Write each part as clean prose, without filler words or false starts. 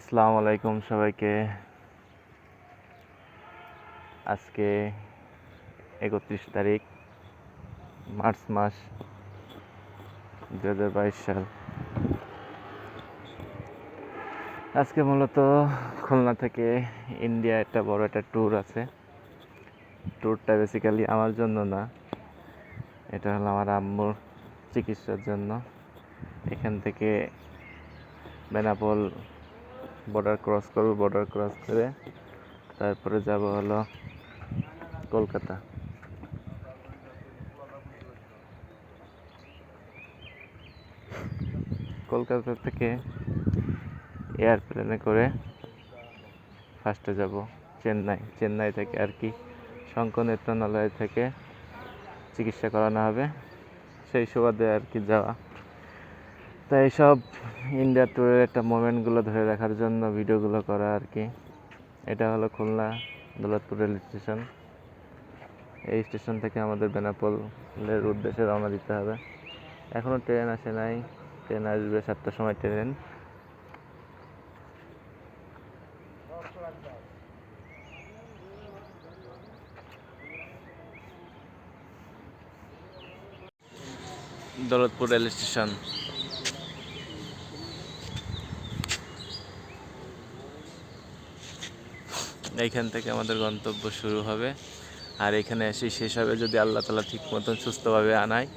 আসসালামু আলাইকুম সবাইকে। আজকে ৩১ তারিখ মার্চ মাস 2022 সাল। আজকে মূলত খুলনা থেকে ইন্ডিয়া একটা বড় একটা ট্যুর আছে। ট্যুরটা বেসিক্যালি আমার জন্য না, এটা হলো আমার আম্মুর চিকিৎসার জন্য। এখান থেকে বেনাপোল বর্ডার ক্রস করব, বর্ডার ক্রস করে তারপরে যাব হলো কলকাতা। কলকাতা থেকে এয়ারপ্লেনে করে ফার্স্টে যাব চেন্নাই থেকে আর কি শঙ্করনেত্রালয় থেকে চিকিৎসা করানো হবে, সেই সুবাদে আর কি যাওয়া। তাই এইসব ইন্ডিয়া ট্যুরের একটা মোমেন্টগুলো ধরে রাখার জন্য ভিডিওগুলো করা আর কি। এটা হলো খুলনা দৌলতপুর রেল স্টেশন। এই স্টেশন থেকে আমাদের বেনাপোলের উদ্দেশ্যে রওনা দিতে হবে। এখনও ট্রেন আসে নাই, ট্রেন আসবে 7টার সময় ট্রেন। Daulatpur rail station. এইখান থেকে আমাদের গন্তব্য শুরু হবে, আর এখানে এসে শেষ হবে যদি আল্লাহ তাআলা ঠিক মতন সুস্থভাবে আনায়,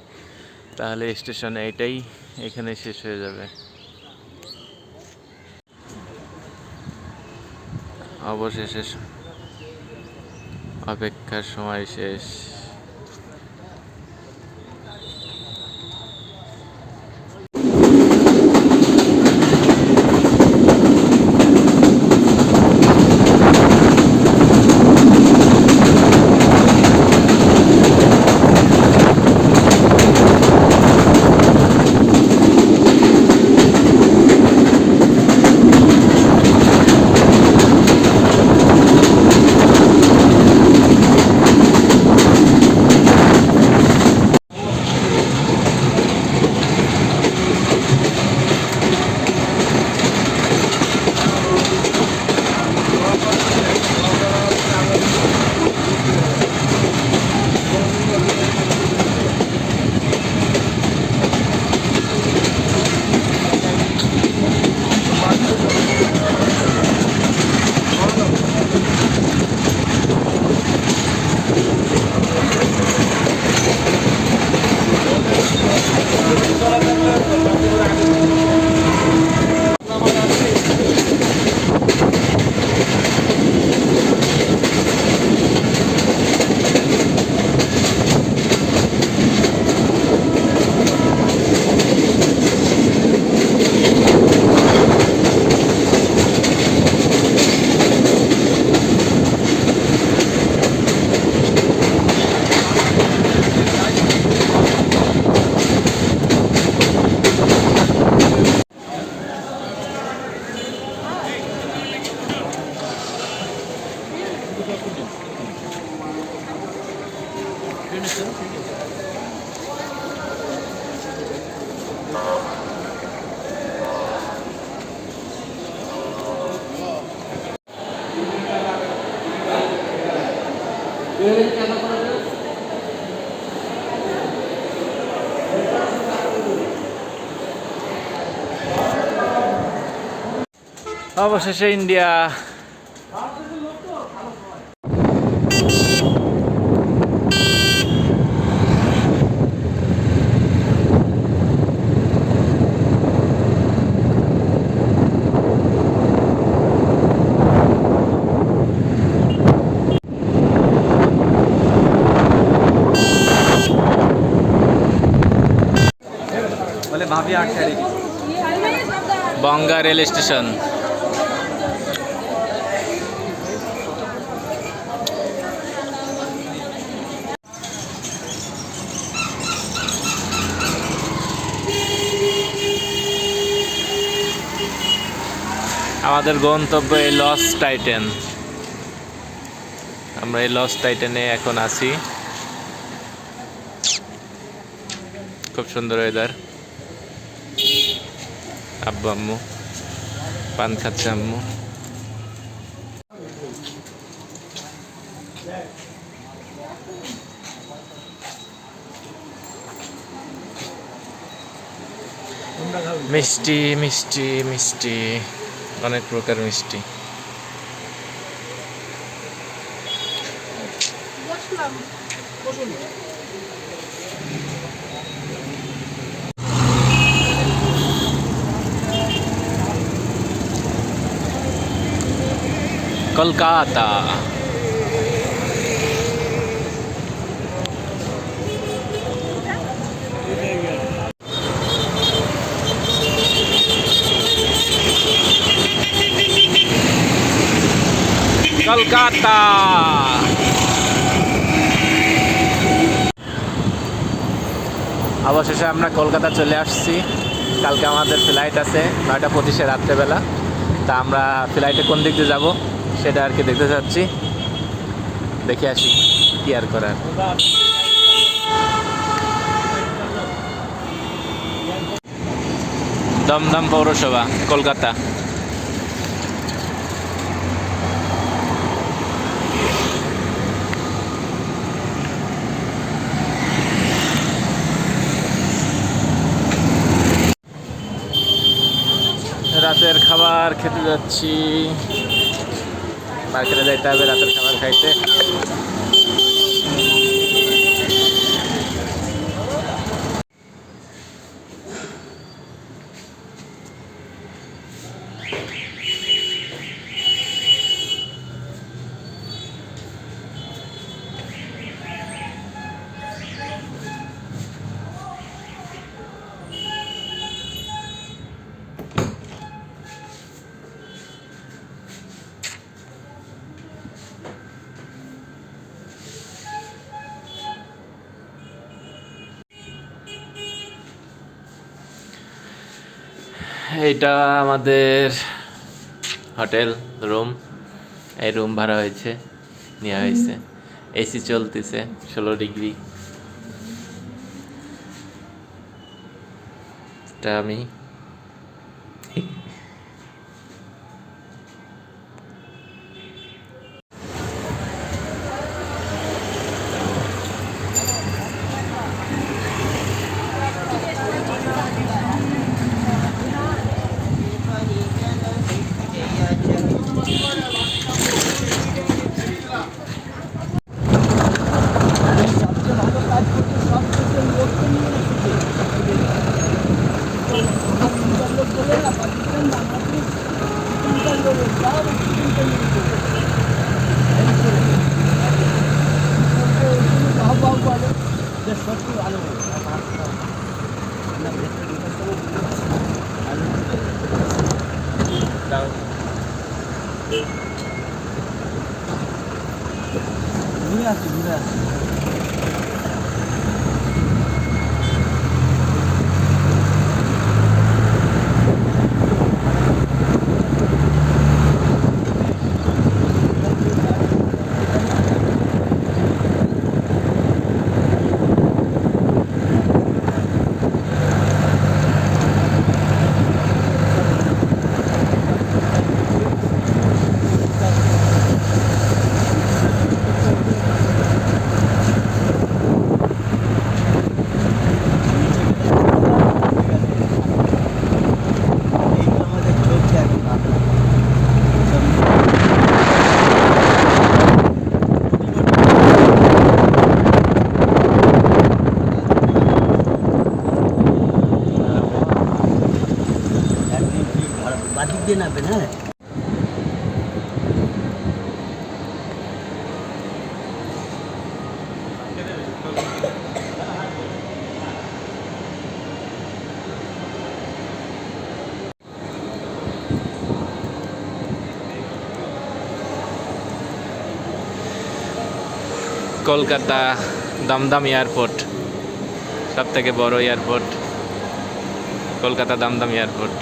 তাহলে স্টেশনে এখানে শেষ হয়ে যাবে। অবশেষে অপেক্ষার সময় শেষ। অবশেষে ইন্ডিয়া। বঙ্গা rail station. আমাদের গন্তব্য এই লস্ট টাইটান। আমরা এই লস্ট টাইটানে এখন আছি। খুব সুন্দর ওয়েদার। আব্বু আম্মু পান খাচ্ছে আম্মু। মিষ্টি মিষ্টি মিষ্টি, অনেক প্রকার মিষ্টি। কলকাতা কলকাতা। অবশেষে আমরা কলকাতা চলে আসছি। কালকে আমাদের ফ্লাইট আছে 9:25 রাত্রেবেলা। তা আমরা ফ্লাইটে কোন দিক দিয়ে যাবো সেটা আর কি দেখতে যাচ্ছি। দেখে আসি কি আর করার। দমদম পৌরসভা, কলকাতা। রাতের খাবার খেতে যাচ্ছি, মার্কেটে যাইতে হবে রাতের খাবার খাইতে। এইটা আমাদের হোটেল রুম। এই রুম ভাড়া হয়েছে, নেওয়া হয়েছে। এসি চলতেছে 16 ডিগ্রি। এটা আমি নামবেন। হ্যাঁ, কলকাতা দমদম এয়ারপোর্ট, সব থেকে বড় এয়ারপোর্ট কলকাতা দমদম এয়ারপোর্ট।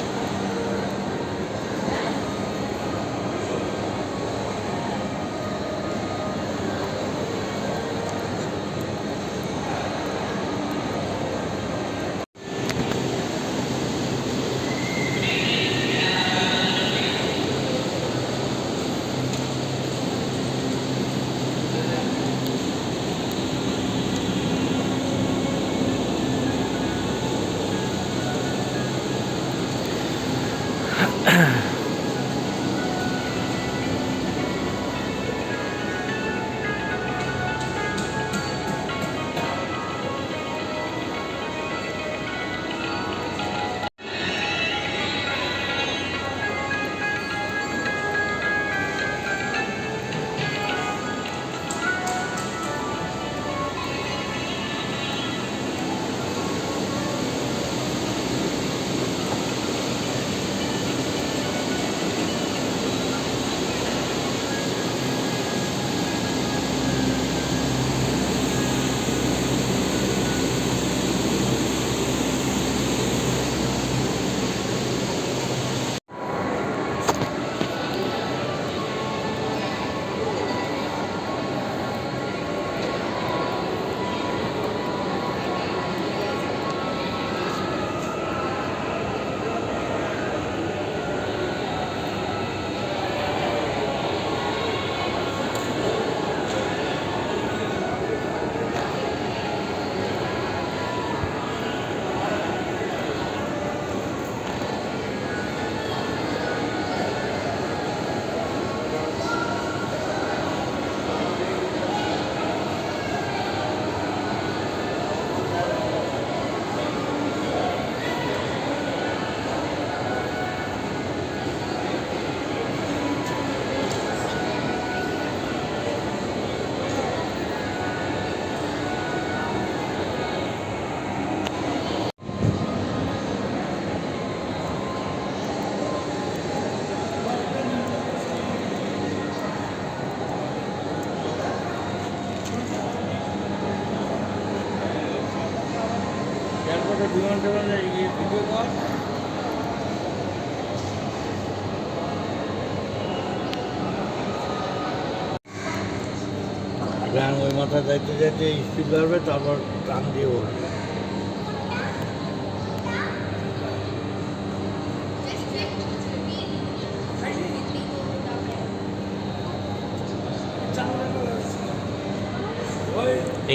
ওই মাথা যাইতে যাইতে স্পিড বাড়বে, তারপর টান দিয়ে উঠবে।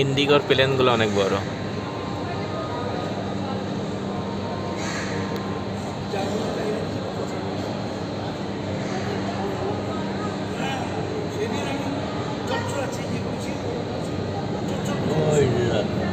ইন্ডিগোর প্লেনগুলো অনেক বড়। ওই যে রাস্তা।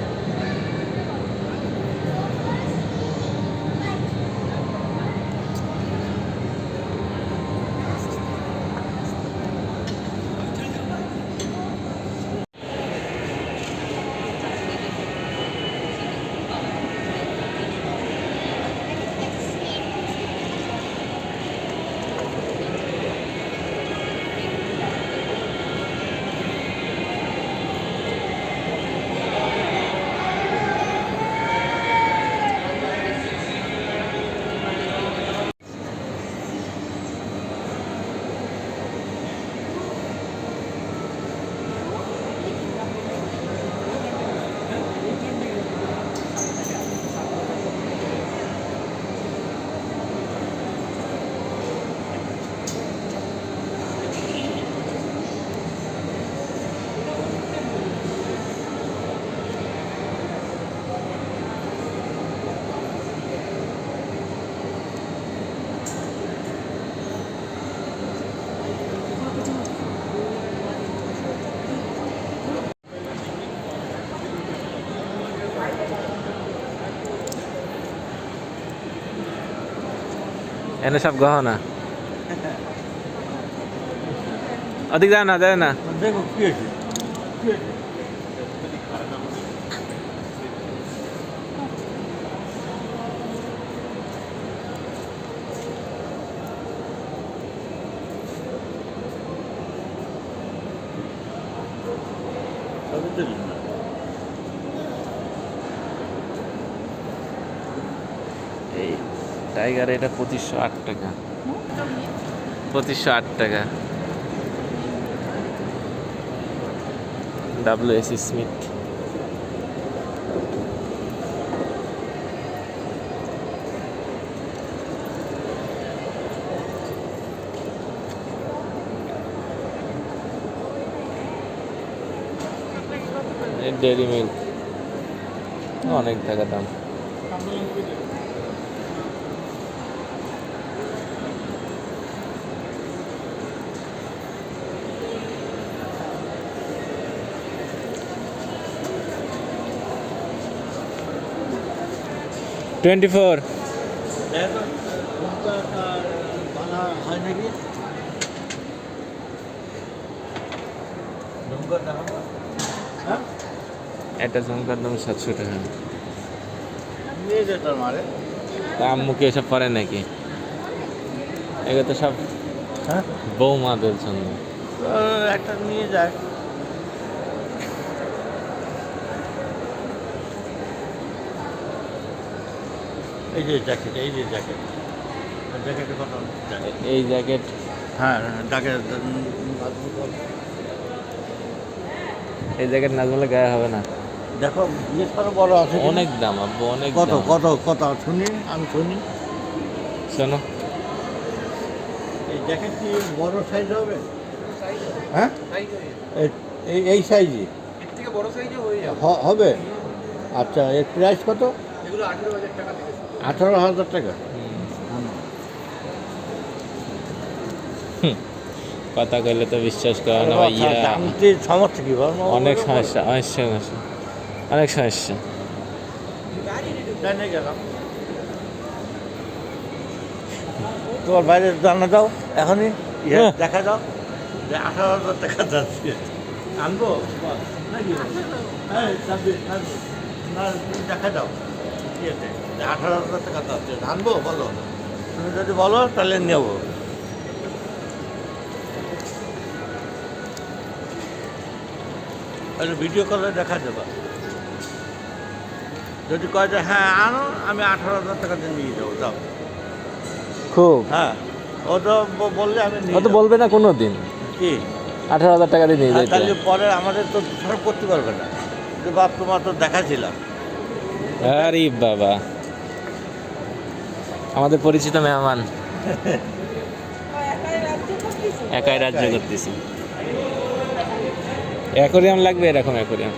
এনে সব গহনা। ওদিক যায় না, যায় না। দেখো কি হয়েছে, কি হয়েছে? সবই তো লিখা। এই টাইগার এটা 2508 টাকা, 2508 টাকা। WS Smith. ডেয়ারি মিল্ক অনেক টাকা দাম। 24। দেখো কোনটা বানা হয় নাকি ঝুমকা দেখো হ্যাঁ একটা ঝুমকার দাম 700 টাকা। নিয়ে যেতাম মারে তা আম্মু কি এসব পরে নাকি? এগুলো তো সব হ্যাঁ বৌমাদের জন্য। একটা নিয়ে যায় এই যে জ্যাকেট জ্যাকেটের কথা এই জ্যাকেট হ্যাঁ জ্যাকেট এই জ্যাকেট না বলে গায়ে হবে না। দেখো জিজ্ঞেস করো বড় আছে কিনা? অনেক দাম আব্বু, অনেক কত দাম। কত কত শুনি আমি শুনি শোনো, এই জ্যাকেট কি বড় সাইজ হবে হ্যাঁ এই সাইজই এর থেকে বড় সাইজে হয়ে যাবে। হবে আচ্ছা এর প্রাইস কত এগুলো 18,000 টাকা থেকে শুরু। 18,000 টাকা কথা কইলে তো বিশ্বাস করে না ভাইয়া। জানতে সমস্যা কি বল অনেক সমস্যা, অনেক সমস্যা, অনেক সমস্যা। জানে গেলাম তোমার বাইরে জানা দাও এখনই হ্যাঁ। দেখা দাও যে 18,000 টাকা যাচ্ছে আনবো নাকি হ্যাঁ না তুমি দেখা দাও ইয়েতে যে 18,000 টাকা যাচ্ছে আনবো বলো তুমি যদি বলো তাহলে নেবো তাহলে ভিডিও কলে দেখা দেবা যদি কয় যে হ্যাঁ আনো আমি 18,000 টাকা দিয়ে নিয়ে যাবো যাও খুব হ্যাঁ ও তো বললে আমি ও নিয়ে তো যাবো। বলবে না কোনো দিন কি 18,000 টাকা দিয়ে নিয়ে হ্যাঁ, যেতে। তাহলে পরে আমাদের তো খারাপ করতে পারবে না যে বাপ তোমার তো দেখাছিলাম আরে বাবা, আমাদের পরিচিত মেহমান একাই রাজ্য করতেছি। অ্যাকোরিয়াম লাগবে, এরকম অ্যাকোরিয়াম।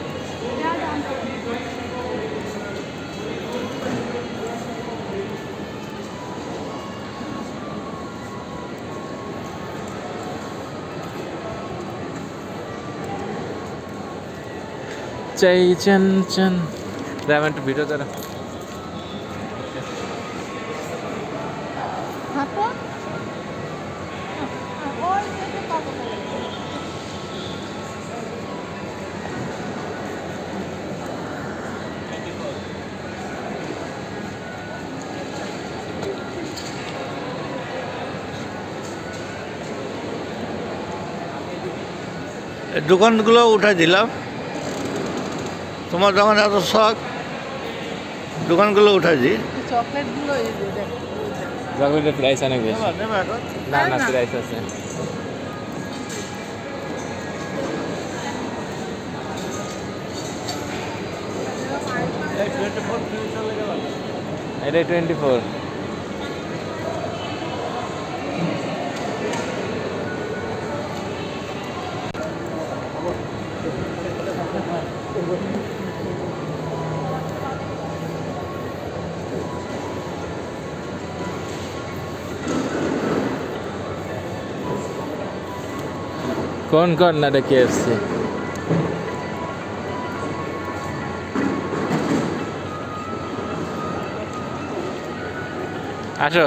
চাই চান চান দেখ একটু ভিডিও তারা। হাঁটো ওই যে কত এই দোকানগুলো উঠে দিলাম তোমার যখন এত শখ দোকানগুলো উঠে দিই চকলেটগুলো এই যে দেখ চকলেটের প্রাইস অনেক বেশি। নেবে এখন না না, না। প্রাইস আছে। এই 24 চলে গেল এটা 24। কোন কর্নারে KFC? আসো।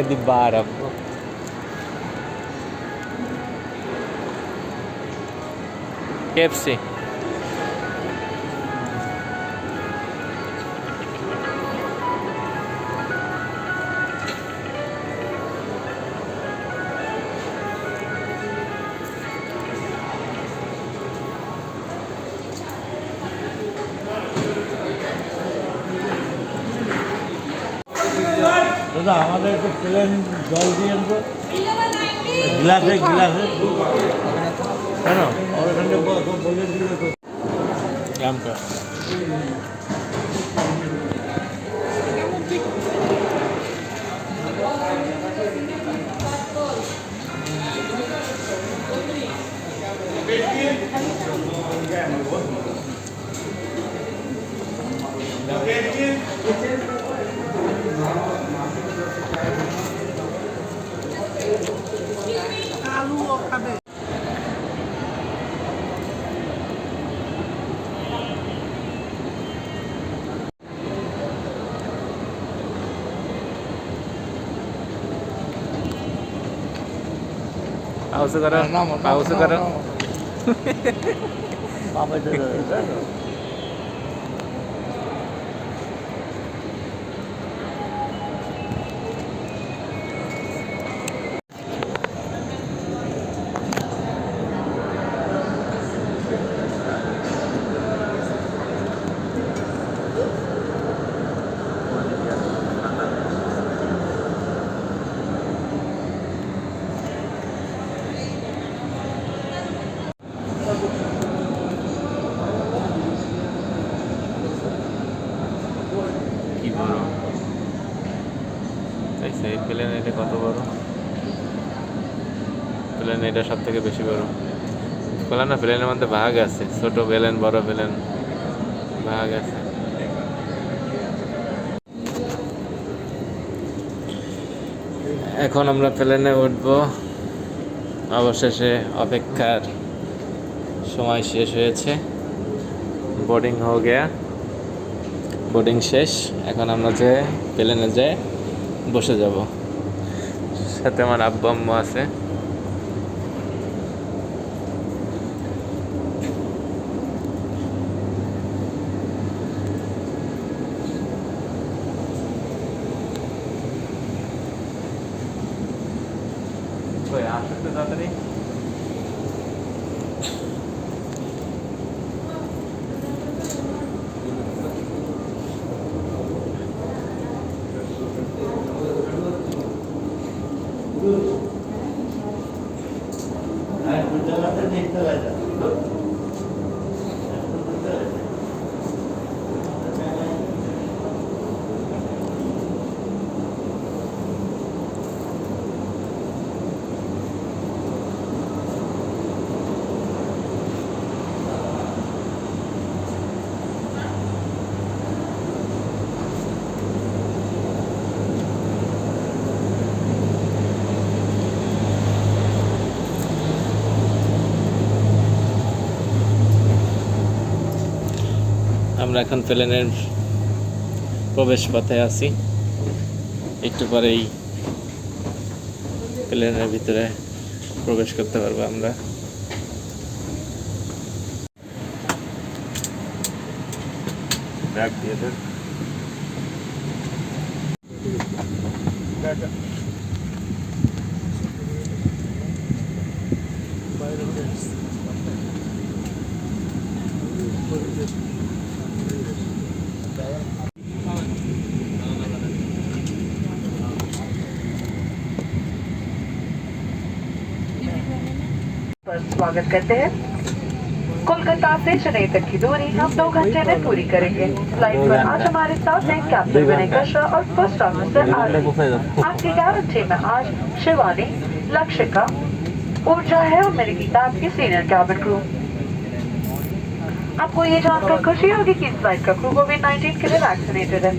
di bar abbù. KFC. দাদা আমাদের একটু প্লেন জল দিয়েন তো গ্লাসে গ্লাসে কেন ওখানে বলে দিলে তো Gamka. পাউস করো, নামো, পাউস নামো, করো। নামো। পা বেঁধে দেবে, তাই তো? কি বড় এই প্লেন, এটা কত বড় প্লেন, এটা সব থেকে বেশি বড়। বললাম না প্লেনের মধ্যে ভাগ আছে, ছোট প্লেন বড় প্লেন ভাগ আছে। এখন আমরা প্লেনে উঠবো, অবশেষে অপেক্ষার সময় শেষ হয়েছে। বোর্ডিং হয়ে গিয়া, বোর্ডিং শেষ। এখন আমরা যে প্লেনে যেয়ে বসে যাব। সাথে আমার আব্বু আম্মু আছে। কই আসো তো তাড়াতাড়ি। হ্যাঁ, বিদ্যালয়তে দেখতে হয় না। আমরা এখন প্লেনের প্রবেশ পথে আছি। একটু পরেই প্লেনের ভিতরে প্রবেশ করতে পারবো আমরা। ব্যাগ দিয়ে দেন। पर स्वागत करते हैं। कोलकाता से चेन्नई तक की दूरी हम 2 घंटे में पूरी करेंगे। फ्लाइट पर आज हमारे साथ हैं कैप्टन विनय कश्रा और फर्स्ट ऑफिसर आरती। आपकी गारंटी में आज शिवानी, लक्षिका, ऊर्जा है और मेरी गीता आपकी सीनियर कैबिन क्रू। आपको ये जानकर खुशी होगी कि इस फ्लाइट का क्रू कोविड-19 के लिए वैक्सीनेटेड है।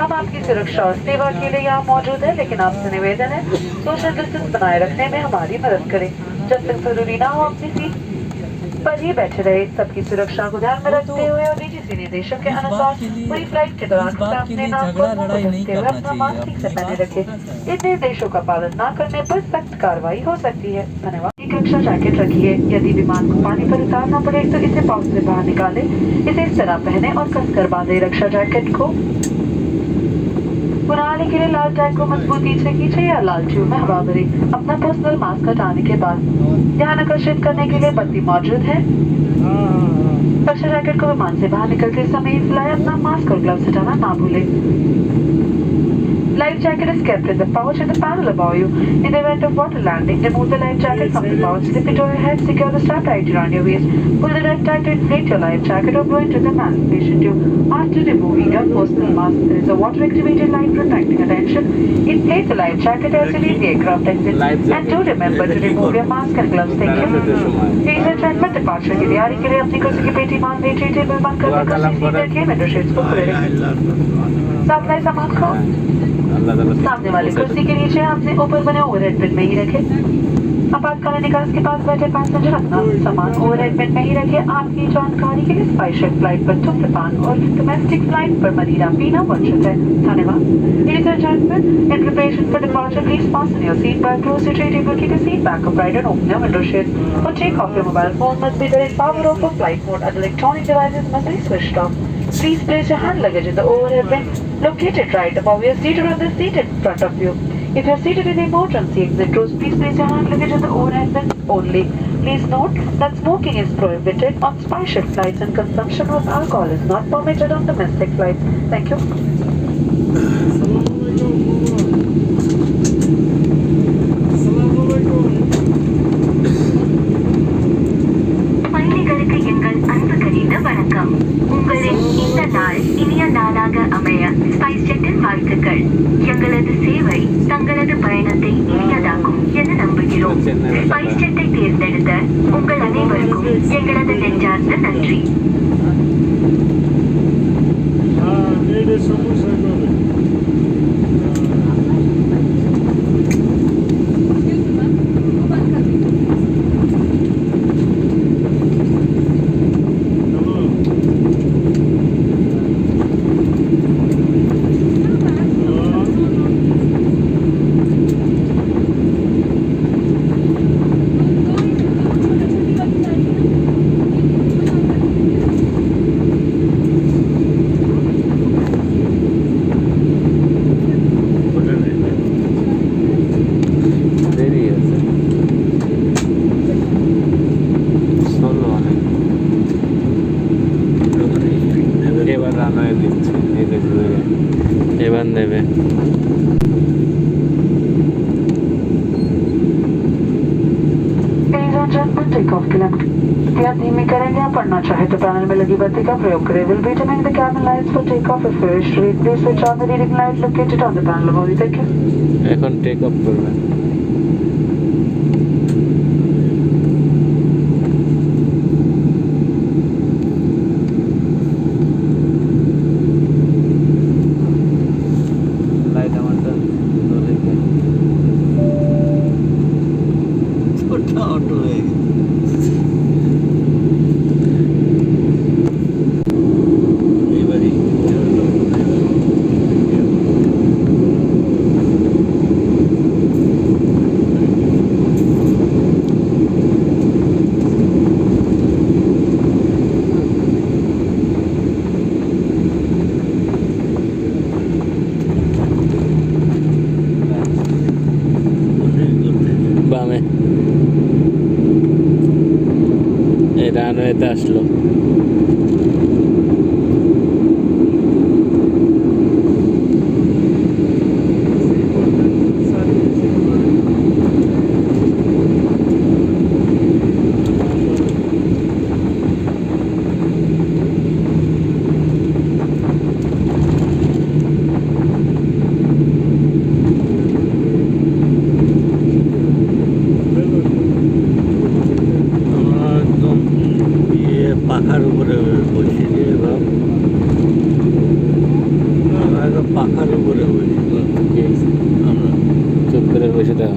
हम आपकी सुरक्षा और सेवा के लिए यहाँ मौजूद है, लेकिन आपसे निवेदन है सोशल डिस्टेंस बनाए रखने में हमारी मदद करें। जब तक जरूरी ना हो अपनी सीट पर ही बैठे रहे। सबकी सुरक्षा को ध्यान में रखते हुए और डीजीसी निर्देशों के अनुसार पूरी फ्लाइट के दौरान अपने नाम को ढकते हुए अपना मास्क ठीक से पहने रखें। इन निर्देशों का पालन न करने पर सख्त कार्रवाई हो सकती है। धन्यवाद। एक रक्षा जैकेट रखिए। यदि विमान को पानी पर उतारना पड़े तो इसे पाउच से बाहर निकालें। इसे इस तरह पहने और कसकर बांधे रक्षा जैकेट को। पुराने के लिए लाल टैग को मजबूती से खींचे या लाल ट्यूब में हवा भरे। अपना पर्सनल मास्क हटाने के बाद ध्यान आकर्षित करने के लिए बत्ती मौजूद है। रक्षा जैकेट को विमान से बाहर निकलते समय फ्लाई अपना मास्क और ग्लव्स हटाना ना भूले। Life jacket is kept in the pouch in the panel above you. In the event of water landing, remove the life jacket from the pouch, slip it over your head, secure the strap tight around your waist. Pull the red tag to inflate your life jacket or blow into the manipulation tube. After removing your personal mask, there is a water-activated light protecting attention. Inflate the life jacket as you leave the aircraft exit. And do remember to remove your mask and gloves. Thank you. Ladies and gentlemen, departure की तैयारी के लिए अपनी कुर्सी की पेटी मान wait table बंद कर कुर्सी सीट रखिए, विंडो शेड्स को खुले रखें। साथ में सामान को सामने वाली कुर्सी के नीचे आपने ऊपर बने ओवरहेड बिन में ही रखे। आपातकालीन निकास के पास बैठे पैसेंजर अपना सामान ओवरहेड बिन में ही रखे। आपकी जानकारी के लिए स्पाइसजेट फ्लाइट पर धूम्रपान और डोमेस्टिक फ्लाइट पर मदिरा पीना वर्जित है। धन्यवाद। Ladies and gentlemen, in preparation for departure, please fasten your seat belt, close your tray table, keep your seat back upright and open your window shades. For takeoff, your mobile phone must be there in power off for flight mode and electronic devices must be switched off. Please place your hand luggage in the overhead bin located right above your seat or on the seat in front of you. If you are seated in the emergency exit rows, please place your hand luggage in the overhead bin only. Please note that smoking is prohibited on SpiceJet flights and consumption of alcohol is not permitted on domestic flights. Thank you. பயணிகளுக்கு எங்கள் அன்பு கனிந்த வணக்கம். உங்களின் இந்த நாள் இனிய நாளாக அமைய ஸ்பைஸ்ஜெட்டின் வாழ்த்துக்கள். எங்களது சேவை தங்களது பயணத்தை இனியதாக்கும் என நம்புகிறோம். ஸ்பைஸ்ஜெட்டை தேர்ந்தெடுத்த உங்கள் அனைவருக்கும் எங்களது நெஞ்சார்ந்த நன்றி. দেরি আছে ষোলো অনেক এবার রানওয়ে দিচ্ছে এই দেখবে এবার নেবে Takeoff के लिए या धीमी करेंगे या पढ़ना चाहे तो पैनल में लगी बत्ती का प्रयोग करें. Will be dimming the cabin lights for takeoff. If you wish to read, please switch on the reading light located on the panel above you. Thank you. এখন টেক অফ করবে লাইট আমারটা জ্বলে গেছে ছোট্ট অটো হয়ে গেছে এবারই বামে এই রানওয়েতে আসলো আমরা একদম পাখার উপরে বসি দিয়ে ভাব আমরা একদম পাখার উপরে বসি আমরা চুপ করে বসে দাও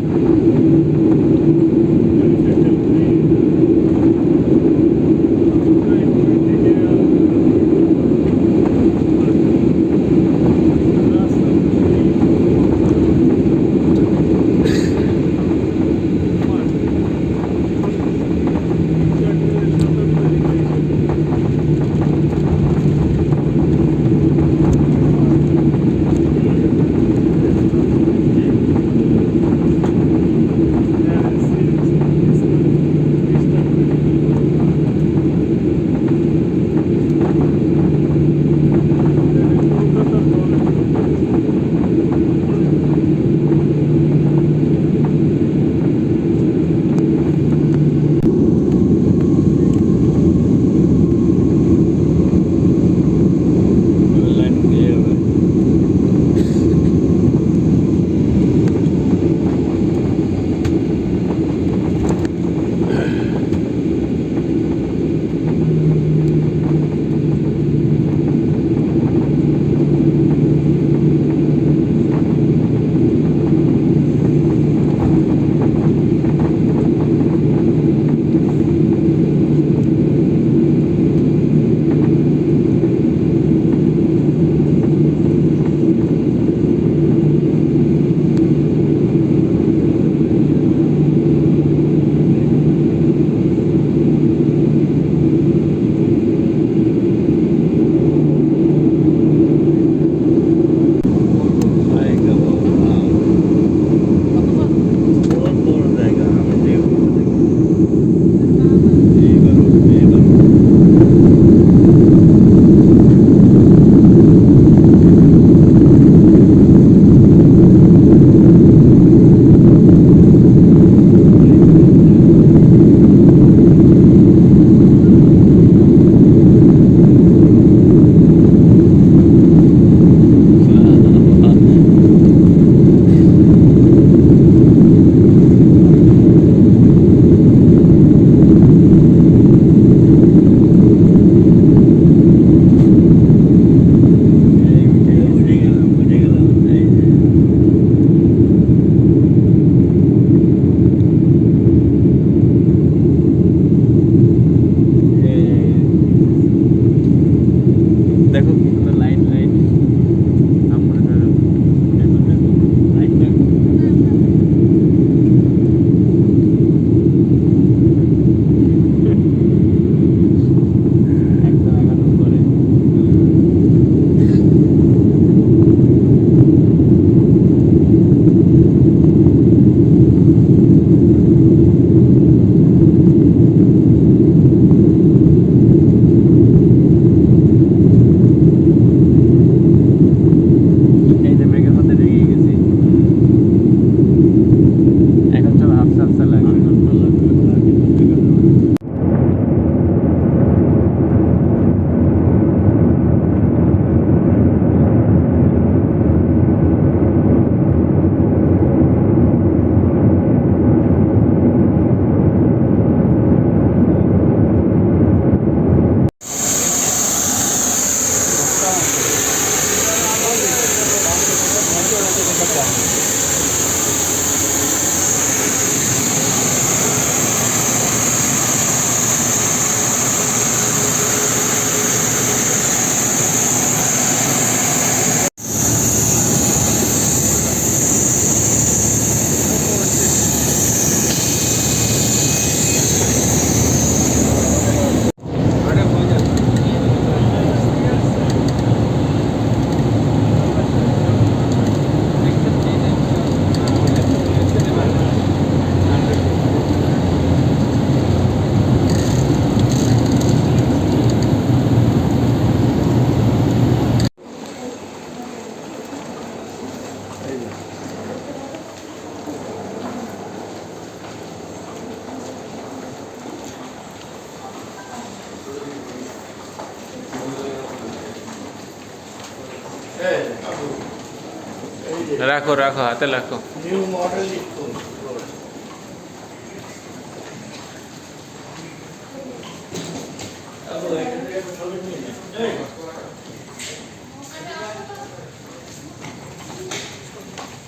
রাখো রাখো হাতে রাখো। New model school.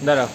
দাঁড়াও।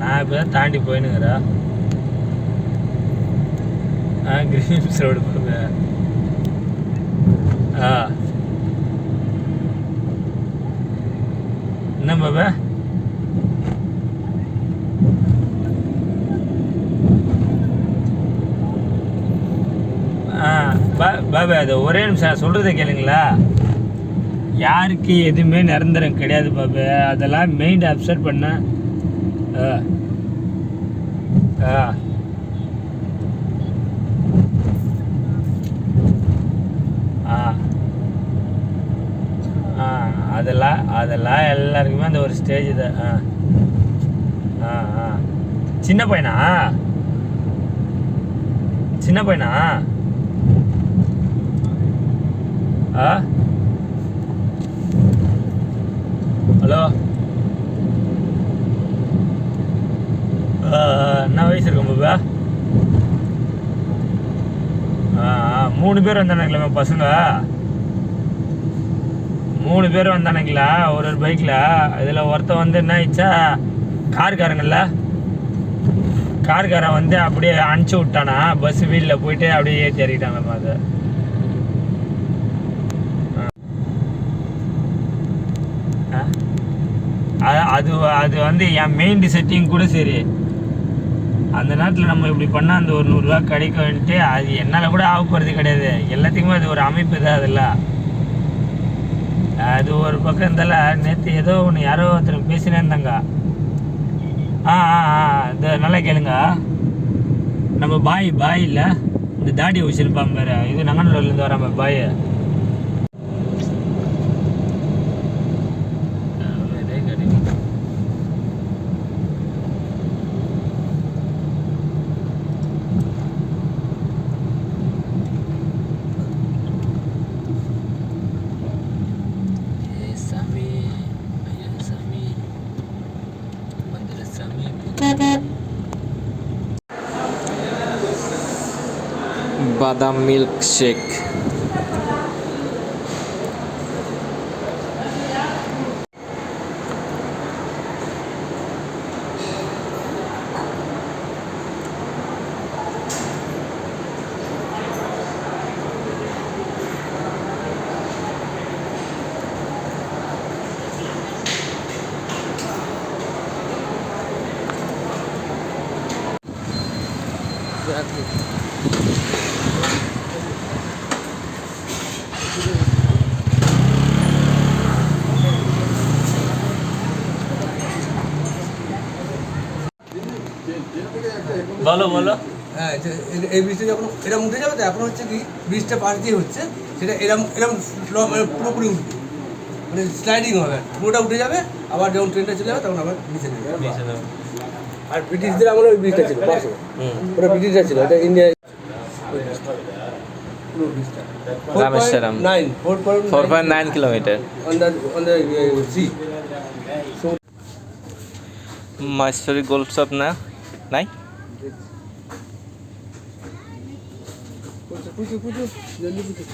நான் இப்போ தான் தாண்டி போயினுங்கிறா. கிரீம்ஸ் ரோடு போங்க. என்ன பாபா? பாபா அது ஒரே நிமிஷம் சொல்கிறத கேளுங்களா. யாருக்கு எதுவுமே நிரந்தரம் கிடையாது பாபா. அதெல்லாம் மெயின் அப்செட் பண்ண. அதெல்லாம் எல்லாருக்குமே அந்த ஒரு ஸ்டேஜ் தான். சின்ன பையனா ஹலோ என்ன வயசு இருக்கும் பாபா? 3 பேர் வந்தானுங்களா பசங்க? 3 பேர் வந்தானுங்களா ஒரு பைக்கில்? இதில் ஒருத்தன் வந்து என்ன ஆயிடுச்சா, கார்காரன் வந்து அப்படியே அனுப்பிச்சி விட்டானா. பஸ் வீலில் போயிட்டு அப்படியே ஏற்றி இறக்கிட்டாங்கம்மா. அது வந்து என் மெயின் செட்டிங் கூட சரி. அந்த நேரத்தில் நம்ம இப்படி பண்ணால் அந்த ஒரு 100 ரூபா கிடைக்கும்ன்ட்டு அது என்னால் கூட ஆகப்படுறது கிடையாது. எல்லாத்துக்குமே அது ஒரு அமைப்பு தான். அதெல்லாம் அது ஒரு பக்கம் இருந்தாலும் நேற்று ஏதோ ஒன்று யாரோ ஒருத்தர் பேசினே இருந்தாங்க. இது நல்லா கேளுங்க. நம்ம பாய் இல்லை, இந்த தாடி வச்சிருப்பான் பாரு, இது நங்கநல்லூர்லேருந்து வராம பாய். বাদাম মিল্ক শেক। বলো বলো। হ্যাঁ এই ব্রিজটা যখন এরম উঠে যাবে তো এখন হচ্ছে কি ব্রিজটা পাশ দিয়ে হচ্ছে সেটা এরম এরম মানে পুরোপুরি উঠবে মানে স্লাইডিং হবে পুরোটা উঠে যাবে আবার যখন ট্রেনটা চলে যাবে তখন আবার নিচে নেবে আর ব্রিটিশদের আমলে ওই ব্রিজটা ছিল পাশে ওটা ব্রিটিশরা ছিল এটা ইন্ডিয়া পুরো ব্রিজটা Rameswaram 4.9 kilometre on the sea Mysore gold shop না নাই पूछो जल्दी पूछो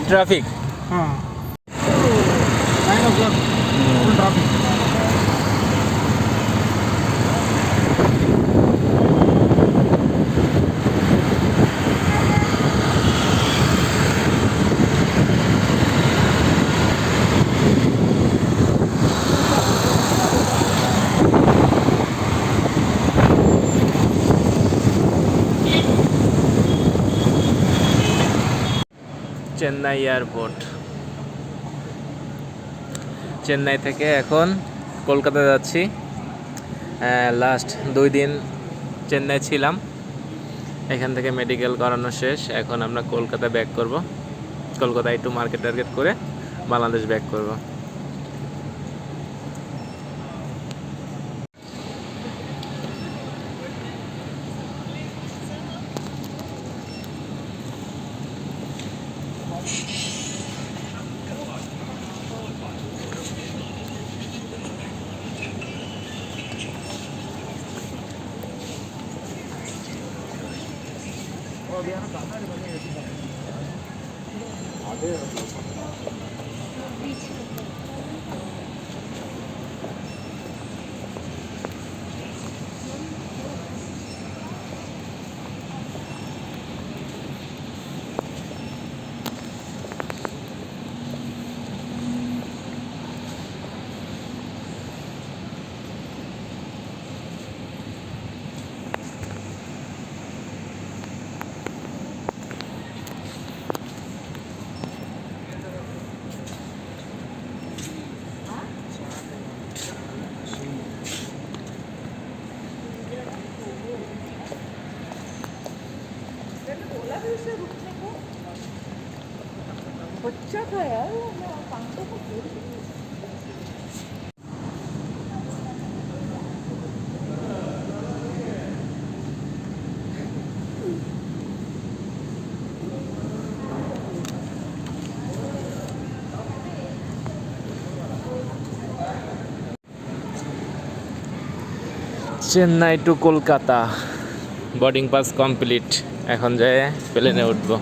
ট্রাফিক हाँ 9 o'clock full traffic Chennai airport Chennai থেকে এখন কলকাতা যাচ্ছি লাস্ট 2 দিন চেন্নাই ছিলাম এখান থেকে মেডিকেল করানো শেষ এখন আমরা কলকাতা ব্যাক করব কলকাতায় একটু মার্কেট টার্গেট করে বাংলাদেশ ব্যাক করব बच्चा था यार वो मैं पांचों को देख रही हूँ। Chennai to Kolkata boarding pass complete এখন যায় প্লেনে উঠবো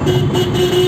Thank you.